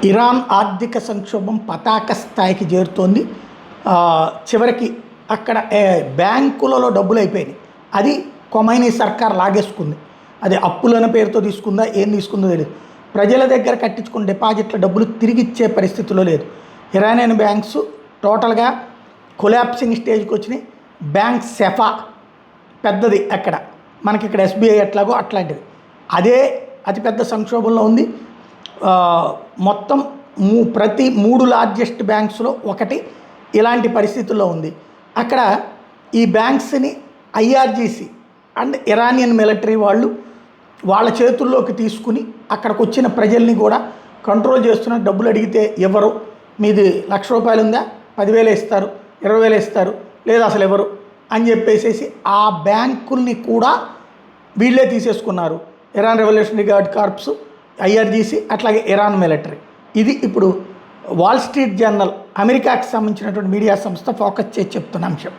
Iran ఆర్థిక సంక్షోభం పతాక స్థాయికి చేరుతోంది. చివరికి అక్కడ బ్యాంకులలో డబ్బులు అయిపోయినాయి. అది ఖొమైనీ సర్కార్ లాగేసుకుంది. అది అప్పులన్న పేరుతో తీసుకుందా, ఏం తీసుకుందో తెలియదు. ప్రజల దగ్గర కట్టించుకున్న డిపాజిట్ల డబ్బులు తిరిగి ఇచ్చే పరిస్థితిలో లేదు. ఇరానియన్ బ్యాంక్స్ టోటల్గా కొలాప్సింగ్ స్టేజ్కి వచ్చినాయి. బ్యాంక్ సెఫా పెద్దది, అక్కడ మనకి ఇక్కడ ఎస్బీఐ ఎట్లాగో అట్లాంటిది, అదే అతిపెద్ద సంక్షోభంలో ఉంది. మొత్తం ప్రతి 3 లార్జెస్ట్ బ్యాంక్స్లో ఒకటి ఇలాంటి పరిస్థితుల్లో ఉంది. అక్కడ ఈ బ్యాంక్స్ని ఐఆర్జీసీ అండ్ ఇరానియన్ మిలిటరీ వాళ్ళు వాళ్ళ చేతుల్లోకి తీసుకుని అక్కడికి వచ్చిన ప్రజల్ని కూడా కంట్రోల్ చేస్తున్న. డబ్బులు అడిగితే ఎవరు, మీది ₹1,00,000 ఉందా, 10,000 ఇస్తారు, 20,000 ఇస్తారు, లేదా అసలు ఎవరు అని చెప్పేసి ఆ బ్యాంకుల్ని కూడా వీళ్ళే తీసేసుకున్నారు. Iran revolutionary guard corps, IRGC, అట్లాగే ఇరాన్ మిలిటరీ. ఇది ఇప్పుడు వాల్ స్ట్రీట్ జర్నల్, అమెరికాకి సంబంధించినటువంటి మీడియా సంస్థ ఫోకస్ చేసి చెప్తున్న అంశం.